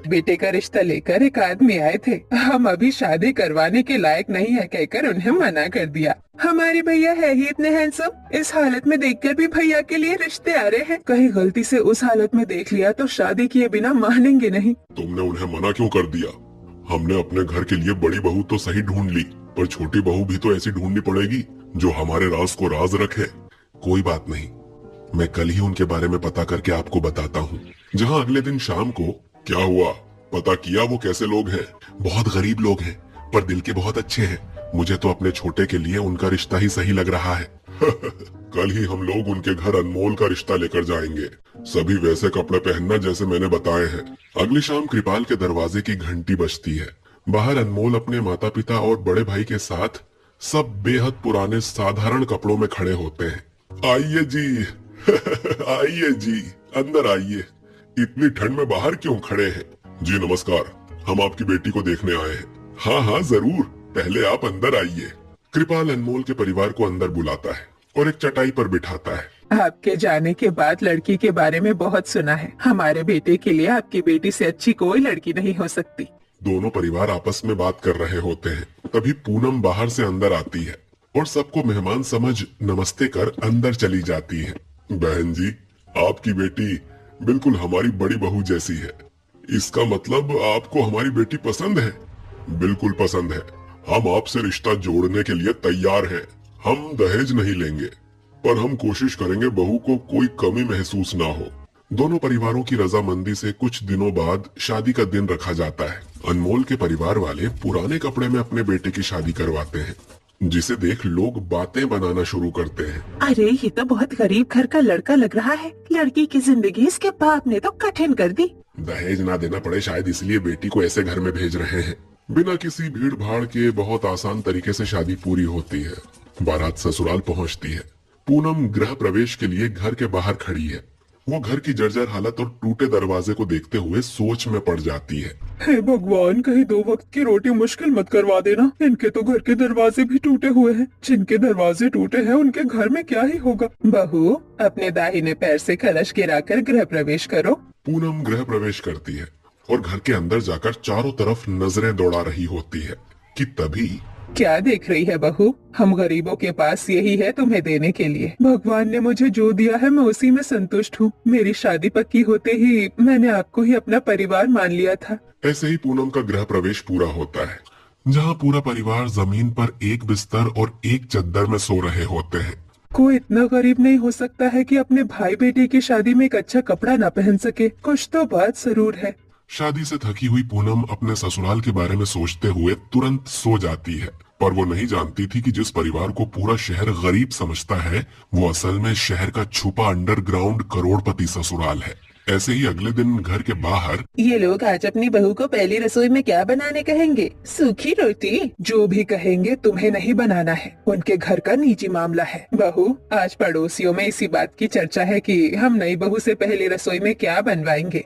बेटे का रिश्ता लेकर एक आदमी आए थे। हम अभी शादी करवाने के लायक नहीं है कहकर उन्हें मना कर दिया। हमारे भैया है ही इतने हैंडसम, इस हालत में देखकर भी भैया के लिए रिश्ते आ रहे हैं। कहीं गलती से उस हालत में देख लिया तो शादी किए बिना मानेंगे नहीं। तुमने उन्हें मना क्यों कर दिया? हमने अपने घर के लिए बड़ी बहू तो सही ढूंढ ली, पर छोटी बहू भी तो ऐसी ढूंढनी पड़ेगी जो हमारे राज को राज रखे। कोई बात नहीं, मैं कल ही उनके बारे में पता करके आपको बताता हूँ। जहाँ अगले दिन शाम को क्या हुआ पता किया वो कैसे लोग हैं? बहुत गरीब लोग हैं पर दिल के बहुत अच्छे हैं। मुझे तो अपने छोटे के लिए उनका रिश्ता ही सही लग रहा है। कल ही हम लोग उनके घर अनमोल का रिश्ता लेकर जाएंगे। सभी वैसे कपड़े पहनना जैसे मैंने बताए हैं। अगली शाम कृपाल के दरवाजे की घंटी बजती है। बाहर अनमोल अपने माता पिता और बड़े भाई के साथ सब बेहद पुराने साधारण कपड़ों में खड़े होते हैं। आइए जी। आइए जी, अंदर आइए। इतनी ठंड में बाहर क्यों खड़े हैं? जी नमस्कार, हम आपकी बेटी को देखने आए हैं। हाँ हाँ जरूर, पहले आप अंदर आइए। कृपाल अनमोल के परिवार को अंदर बुलाता है और एक चटाई पर बिठाता है। आपके जाने के बाद लड़की के बारे में बहुत सुना है। हमारे बेटे के लिए आपकी बेटी से अच्छी कोई लड़की नहीं हो सकती। दोनों परिवार आपस में बात कर रहे होते हैं, तभी पूनम बाहर से अंदर आती है और सबको मेहमान समझ नमस्ते कर अंदर चली जाती है। बहन जी, आपकी बेटी बिल्कुल हमारी बड़ी बहू जैसी है। इसका मतलब आपको हमारी बेटी पसंद है? बिल्कुल पसंद है। हम आपसे रिश्ता जोड़ने के लिए तैयार हैं। हम दहेज नहीं लेंगे, पर हम कोशिश करेंगे बहू को कोई कमी महसूस ना हो। दोनों परिवारों की रजामंदी से कुछ दिनों बाद शादी का दिन रखा जाता है। अनमोल के परिवार वाले पुराने कपड़े में अपने बेटे की शादी करवाते हैं, जिसे देख लोग बातें बनाना शुरू करते हैं। अरे ये तो बहुत गरीब घर का लड़का लग रहा है। लड़की की जिंदगी इसके बाप ने तो कठिन कर दी। दहेज ना देना पड़े शायद इसलिए बेटी को ऐसे घर में भेज रहे हैं। बिना किसी भीड़ भाड़ के बहुत आसान तरीके से शादी पूरी होती है। बारात ससुराल पहुंचती है। पूनम गृह प्रवेश के लिए घर के बाहर खड़ी है। वो घर की जर्जर हालत और टूटे दरवाजे को देखते हुए सोच में पड़ जाती है। हे भगवान, कहीं 2 वक्त की रोटी मुश्किल मत करवा देना। इनके तो घर के दरवाजे भी टूटे हुए हैं। जिनके दरवाजे टूटे हैं उनके घर में क्या ही होगा। बहू, अपने दाहिने पैर से कलश गिराकर गृह प्रवेश करो। पूनम गृह प्रवेश करती है और घर के अंदर जाकर चारों तरफ नजरें दौड़ा रही होती है कि तभी क्या देख रही है बहू? हम गरीबों के पास यही है तुम्हें देने के लिए। भगवान ने मुझे जो दिया है मैं उसी में संतुष्ट हूँ। मेरी शादी पक्की होते ही मैंने आपको ही अपना परिवार मान लिया था। ऐसे ही पूनम का गृह प्रवेश पूरा होता है, जहाँ पूरा परिवार जमीन पर एक बिस्तर और एक चद्दर में सो रहे होते हैं। कोई इतना गरीब नहीं हो सकता है कि अपने भाई बेटे की शादी में एक अच्छा कपड़ा ना पहन सके। कुछ तो बात जरूर है। शादी से थकी हुई पूनम अपने ससुराल के बारे में सोचते हुए तुरंत सो जाती है, पर वो नहीं जानती थी कि जिस परिवार को पूरा शहर गरीब समझता है वो असल में शहर का छुपा अंडरग्राउंड करोड़पति ससुराल है। ऐसे ही अगले दिन घर के बाहर ये लोग आज अपनी बहू को पहली रसोई में क्या बनाने कहेंगे? सूखी रोटी? जो भी कहेंगे तुम्हें नहीं बनाना है। उनके घर का निजी मामला है। बहू, आज पड़ोसियों में इसी बात की चर्चा है कि हम नई बहू से पहली रसोई में क्या बनवाएंगे।